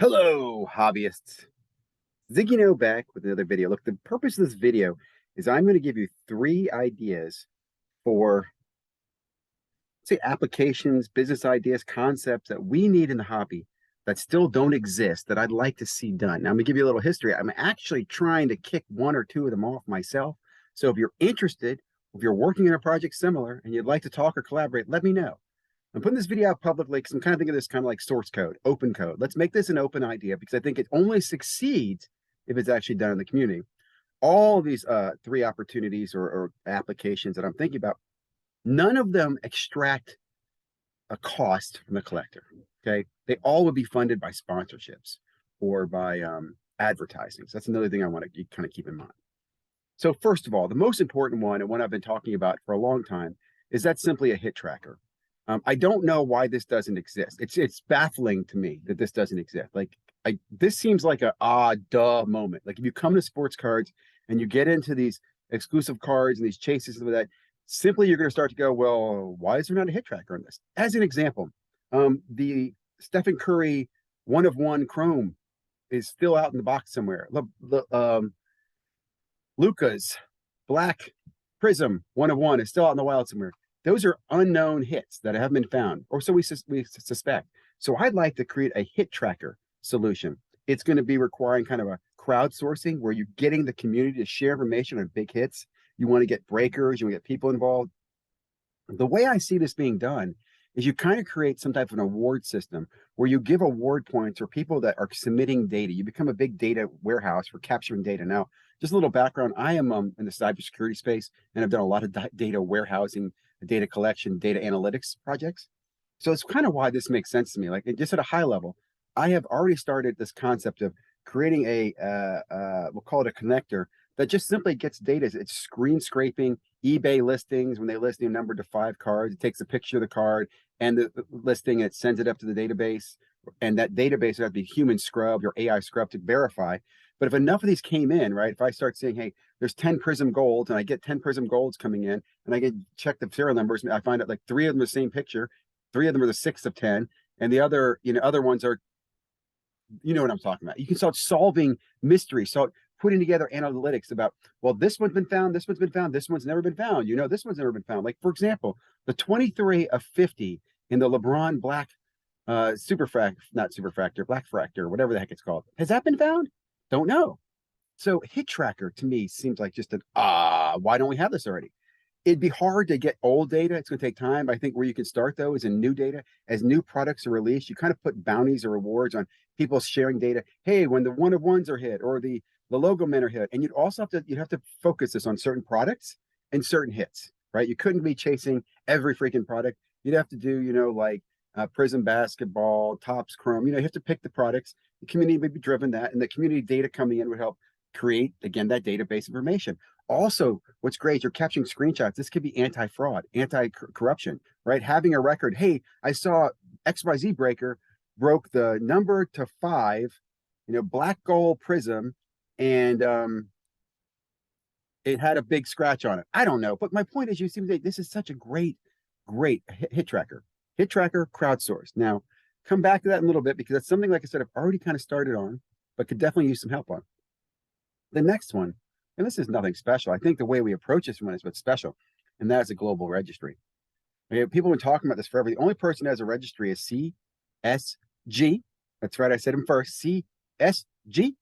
Hello, hobbyists. ZiggyNo back with another video. Look, the purpose of this video is I'm going to give you 3 ideas for, say, applications, business ideas, concepts that we need in the hobby that still don't exist that I'd like to see done. Now, I'm going to give you a little history. I'm actually trying to kick 1 or 2 of them off myself. So if you're interested, if you're working in a project similar and you'd like to talk or collaborate, let me know. I'm putting this video out publicly because I'm kind of thinking of this kind of like source code, open code. Let's make this an open idea because I think it only succeeds if it's actually done in the community. All of these 3 opportunities or applications that I'm thinking about, none of them extract a cost from the collector. Okay, they all would be funded by sponsorships or by advertising. So that's another thing I want to kind of keep in mind. So first of all, the most important one, and one I've been talking about for a long time, is that simply a hit tracker. I don't know why this doesn't exist. It's baffling to me that this doesn't exist. Like this seems like a duh moment. Like if you come to sports cards and you get into these exclusive cards and these chases and that, simply you're going to start to go, well, why is there not a hit tracker on this? As an example, the Stephen Curry 1 of 1 Chrome is still out in the box somewhere. Luca's Black Prism 1 of 1 is still out in the wild somewhere. Those are unknown hits that haven't been found, or so we suspect. So I'd like to create a hit tracker solution. It's going to be requiring kind of a crowdsourcing where you're getting the community to share information on big hits. You want to get breakers, you want to get people involved. The way I see this being done is you kind of create some type of an award system where you give award points for people that are submitting data. You become a big data warehouse for capturing data. Now, just a little background, I am in the cybersecurity space, and I've done a lot of data warehousing, data collection, data analytics projects. So it's kind of why this makes sense to me. Like just at a high level, I have already started this concept of creating we'll call it a connector that just simply gets data. It's screen scraping eBay listings. When they list a number to 5 cards, it takes a picture of the card and the listing, and it sends it up to the database. And that database would have to be human scrubbed or AI scrubbed to verify. But if enough of these came in, right? If I start saying, hey, there's 10 Prism Golds, and I get 10 Prism Golds coming in, and I get check the serial numbers, I find out like 3 of them are the same picture, 3 of them are the 6th of 10, and the other, other ones are, you know what I'm talking about. You can start solving mysteries, start putting together analytics about, well, this one's been found, this one's been found, this one's never been found. This one's never been found. Like, for example, the 23 of 50 in the LeBron Black not superfractor, black fractor, whatever the heck it's called. Has that been found? Don't know. So hit tracker to me seems like just an why don't we have this already? It'd be hard to get old data. It's going to take time. I think where you can start though is in new data. As new products are released, you kind of put bounties or rewards on people sharing data. Hey, when the 1 of 1s are hit or the logo men are hit, and you'd have to focus this on certain products and certain hits, right? You couldn't be chasing every freaking product. You'd have to do, like Prism Basketball, Topps Chrome. You have to pick the products. The community would be driven that, and the community data coming in would help create, again, that database information. Also, what's great, you're capturing screenshots. This could be anti-fraud, anti-corruption, right? Having a record. Hey, I saw XYZ breaker broke the number to 5, black gold prism, and it had a big scratch on it. I don't know. But my point is, you seem to say this is such a great hit tracker. Hit tracker, crowdsourced. Now, come back to that in a little bit because that's something, like I said, I've already kind of started on, but could definitely use some help on. The next one, and this is nothing special. I think the way we approach this one is what's special, and that is a global registry. Okay, people have been talking about this forever. The only person that has a registry is CSG. That's right, I said him first. CSG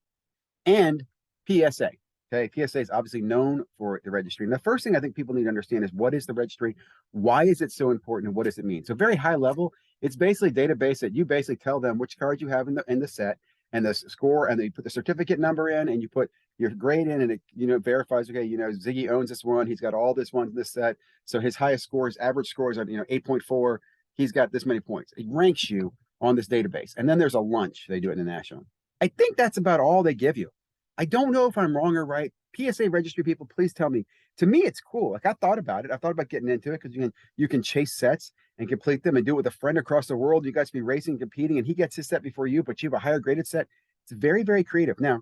and PSA. Okay, PSA is obviously known for the registry. And the first thing I think people need to understand is what is the registry? Why is it so important? And what does it mean? So very high level, it's basically a database that you basically tell them which cards you have in the set and the score, and then you put the certificate number in and you put your grade in, and it verifies, okay, Ziggy owns this one. He's got all this ones in this set. So his highest scores, average scores are, 8.4. He's got this many points. It ranks you on this database. And then there's a lunch. They do it in the national. I think that's about all they give you. I don't know if I'm wrong or right. PSA registry people, please tell me. To me, it's cool. Like I thought about it. I thought about getting into it because you can chase sets and complete them and do it with a friend across the world. You guys be racing, competing, and he gets his set before you, but you have a higher graded set. It's very, very creative. Now, it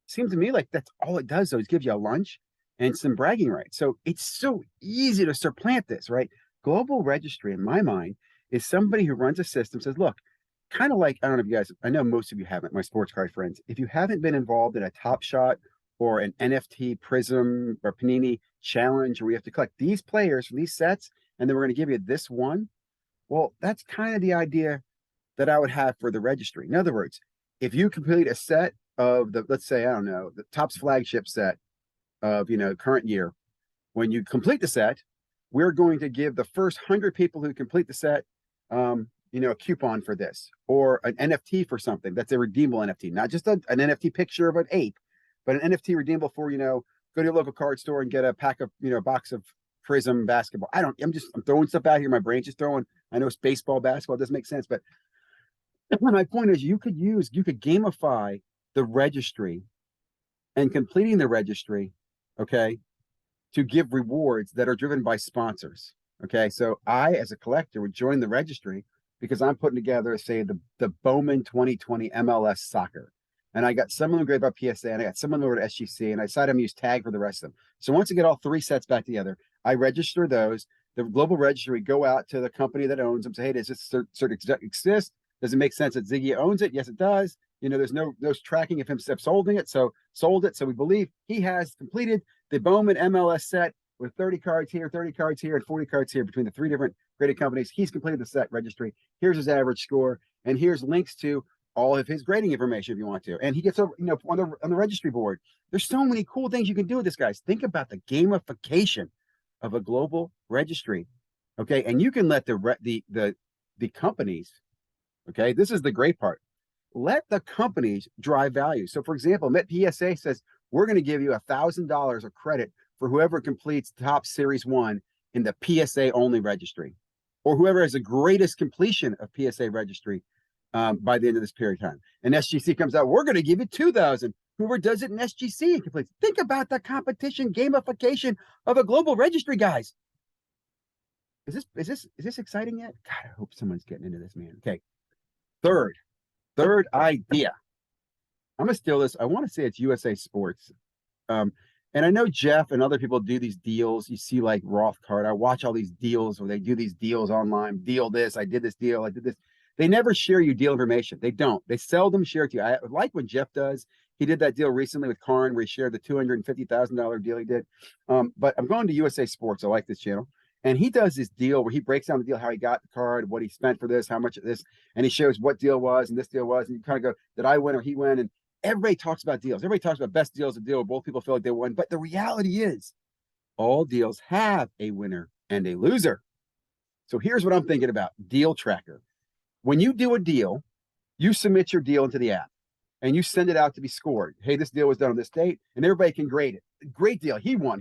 seems to me like that's all it does, though, is give you a lunch and some bragging rights. So it's so easy to supplant this, right? Global registry, in my mind, is somebody who runs a system, says, look, kind of like, I don't know if you guys, I know most of you haven't, my sports card friends. If you haven't been involved in a Top Shot or an NFT Prism or Panini challenge where we have to collect these players from these sets, and then we're going to give you this one. Well, that's kind of the idea that I would have for the registry. In other words, if you complete a set of the, let's say, I don't know, the Topps flagship set of, current year, when you complete the set, we're going to give the first 100 people who complete the set, a coupon for this or an NFT for something that's a redeemable NFT, not just an NFT picture of an ape, but an NFT redeemable for, go to your local card store and get a pack of, a box of Prism basketball. I'm throwing stuff out here. My brain's just throwing, I know it's baseball, basketball, it doesn't make sense, but my point is you could gamify the registry and completing the registry, okay, to give rewards that are driven by sponsors. Okay, so I, as a collector, would join the registry because I'm putting together, say, the Bowman 2020 MLS soccer. And I got some of them graded by PSA, and I got some of them over to SGC, and I decided I'm going to use tag for the rest of them. So once I get all three sets back together, I register those. The global registry go out to the company that owns them, say, hey, does this cert exist? Does it make sense that Ziggy owns it? Yes, it does. There's no tracking of him holding it. So sold it. So we believe he has completed the Bowman MLS set with 30 cards here, 30 cards here, and 40 cards here between the three different graded companies. He's completed the set registry. Here's his average score, and here's links to all of his grading information if you want to. And he gets over, on the registry board. There's so many cool things you can do with this, guys. Think about the gamification of a global registry. Okay, and you can let the companies. Okay, this is the great part. Let the companies drive value. So, for example, Met PSA says we're going to give you $1,000 of credit for whoever completes Top Series 1 in the PSA only registry, or whoever has the greatest completion of PSA registry by the end of this period of time. And SGC comes out, we're going to give you $2,000. Whoever does it in SGC and completes. Think about the competition gamification of a global registry, guys. Is this exciting yet? God, I hope someone's getting into this, man. Okay. Third idea. I'm gonna steal this. I want to say it's USA Sports. And I know Jeff and other people do these deals. You see, like Roth Card. I watch all these deals where they do these deals online. Deal this. I did this deal. I did this. They never share you deal information. They don't. They seldom share it to you. I like when Jeff does. He did that deal recently with Karn where he shared the $250,000 deal he did. But I'm going to USA Sports. I like this channel. And he does this deal where he breaks down the deal, how he got the card, what he spent for this, how much of this, and he shows what deal was and this deal was. And you kind of go, did I win or he win? And everybody talks about deals. Everybody talks about best deals, a deal where both people feel like they won. But the reality is all deals have a winner and a loser. So here's what I'm thinking about Deal Tracker. When you do a deal, you submit your deal into the app and you send it out to be scored. Hey, this deal was done on this date, and everybody can grade it. Great deal. He won.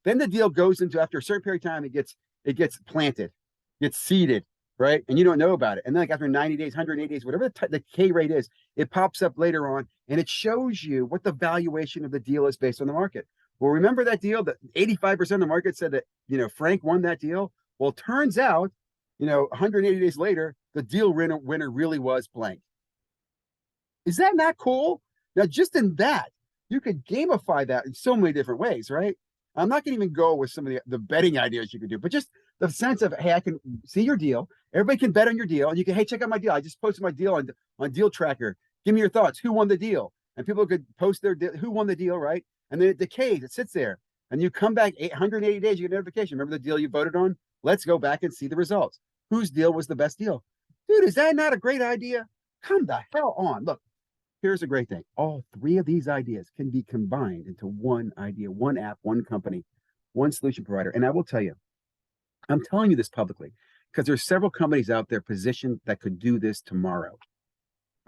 Then the deal goes into, after a certain period of time, it gets planted, gets seeded, right? And you don't know about it. And then like after 90 days, 180 days, whatever the K rate is, it pops up later on and it shows you what the valuation of the deal is based on the market. Well, remember that deal that 85% of the market said that, Frank won that deal? Well, it turns out, 180 days later, the deal winner really was blank. Is that not cool? Now, just in that, you could gamify that in so many different ways, right? I'm not going to even go with some of the betting ideas you could do, but just the sense of, hey, I can see your deal. Everybody can bet on your deal. And you can, hey, check out my deal. I just posted my deal on Deal Tracker. Give me your thoughts. Who won the deal? And people could post who won the deal, right? And then it decays. It sits there. And you come back 180 days, you get a notification. Remember the deal you voted on? Let's go back and see the results. Whose deal was the best deal? Dude, is that not a great idea? Come the hell on. Look, here's a great thing. All three of these ideas can be combined into one idea, one app, one company, one solution provider. And I will tell you, I'm telling you this publicly because there's several companies out there positioned that could do this tomorrow.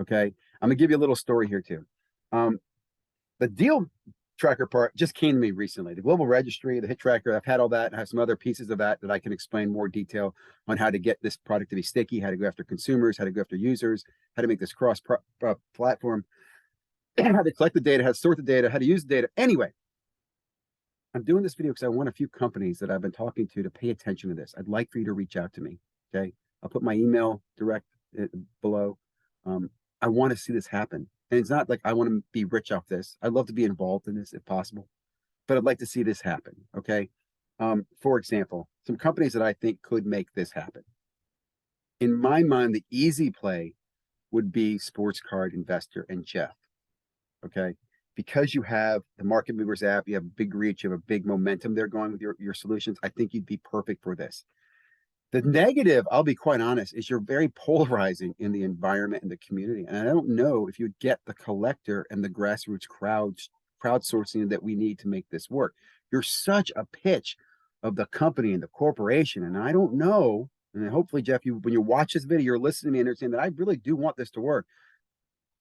Okay. I'm going to give you a little story here too. The Deal Tracker part just came to me recently. The global registry, the hit tracker, I've had all that. I have some other pieces of that I can explain more detail on how to get this product to be sticky, how to go after consumers, how to go after users, how to make this cross platform, how to collect the data, how to sort the data, how to use the data. Anyway, I'm doing this video because I want a few companies that I've been talking to pay attention to this. I'd like for you to reach out to me. Okay. I'll put my email direct below. I want to see this happen. And it's not like I want to be rich off this. I'd love to be involved in this if possible, but I'd like to see this happen. Okay. For example, some companies that I think could make this happen. in my mind, the easy play would be Sports Card Investor and Jeff. Okay. Because you have the Market Movers app, you have big reach, you have a big momentum there going with your solutions. I think you'd be perfect for this. The negative, I'll be quite honest, is you're very polarizing in the environment and the community. And I don't know if you'd get the collector and the grassroots crowdsourcing that we need to make this work. You're such a pitch of the company and the corporation. And I don't know. And hopefully, Jeff, when you watch this video, you're listening to me and understand that I really do want this to work.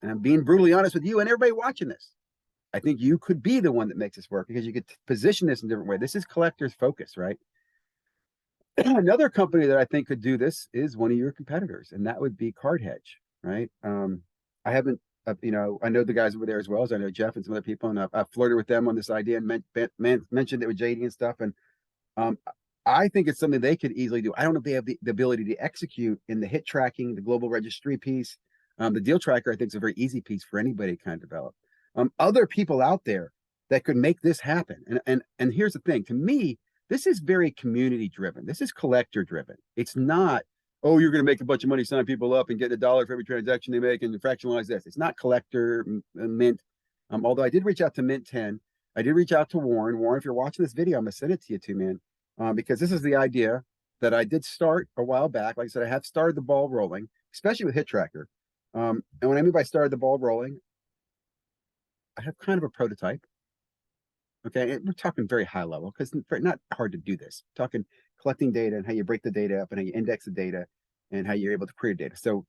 And I'm being brutally honest with you and everybody watching this. I think you could be the one that makes this work because you could position this in a different way. This is collector's focus, right? Another company that I think could do this is one of your competitors, and that would be Card Hedge, right? I haven't, I know the guys over there as well as I know Jeff and some other people, and I've flirted with them on this idea and mentioned it with JD and stuff. And I think it's something they could easily do. I don't know if they have the ability to execute in the hit tracking, the global registry piece. The deal tracker, I think, is a very easy piece for anybody to kind of develop. Other people out there that could make this happen. And here's the thing, to me, this is very community driven. This is collector driven. It's not, oh, you're going to make a bunch of money, sign people up and get $1 for every transaction they make and fractionalize this. It's not collector mint. Although I did reach out to Mint 10. I did reach out to Warren. Warren, if you're watching this video, I'm going to send it to you too, man. Because this is the idea that I did start a while back. Like I said, I have started the ball rolling, especially with Hit Tracker. And when I mean by started the ball rolling, I have kind of a prototype. Okay, and we're talking very high level because it's not hard to do this. We're talking collecting data and how you break the data up and how you index the data and how you're able to create data. So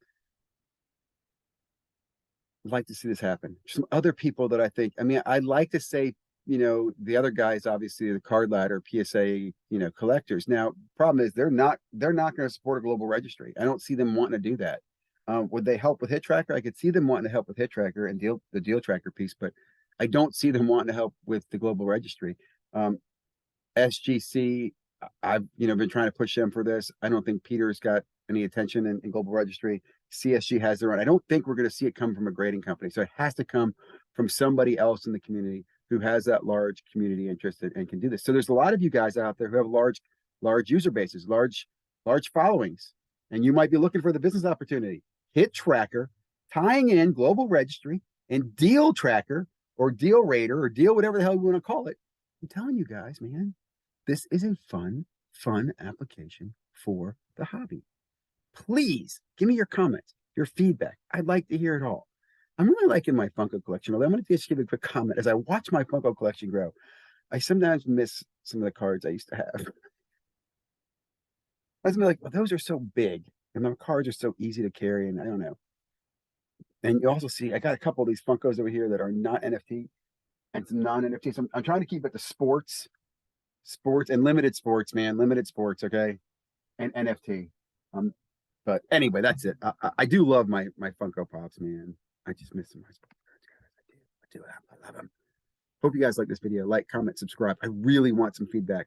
I'd like to see this happen. Some other people that I think, I mean, I'd like to say, the other guys, obviously the card ladder, PSA, collectors. Now, problem is they're not going to support a global registry. I don't see them wanting to do that. Would they help with Hit Tracker? I could see them wanting to help with Hit Tracker and the deal tracker piece, but I don't see them wanting to help with the global registry. SGC, I've been trying to push them for this. I don't think Peter's got any attention in global registry. CSG has their own. I don't think we're going to see it come from a grading company. So it has to come from somebody else in the community who has that large community interest and can do this. So there's a lot of you guys out there who have large user bases, large followings, and you might be looking for the business opportunity. Hit Tracker, tying in global registry and deal tracker or deal rater or deal whatever the hell you want to call it. I'm telling you guys, man, this is a fun application for the hobby. Please give me your comments, your feedback. I'd like to hear it all. I'm really liking my Funko collection. Although I'm going to just give a quick comment. As I watch my Funko collection grow, I sometimes miss some of the cards I used to have. I was like, well, those are so big and the cards are so easy to carry. And I don't know. And you also see, I got a couple of these Funkos over here that are not NFT and some non-NFT. So I'm trying to keep it to sports and limited sports, man, limited sports. Okay. And NFT. But anyway, that's it. I do love my Funko Pops, man. I just miss them. I do. I love them. Hope you guys like this video. Like, comment, subscribe. I really want some feedback.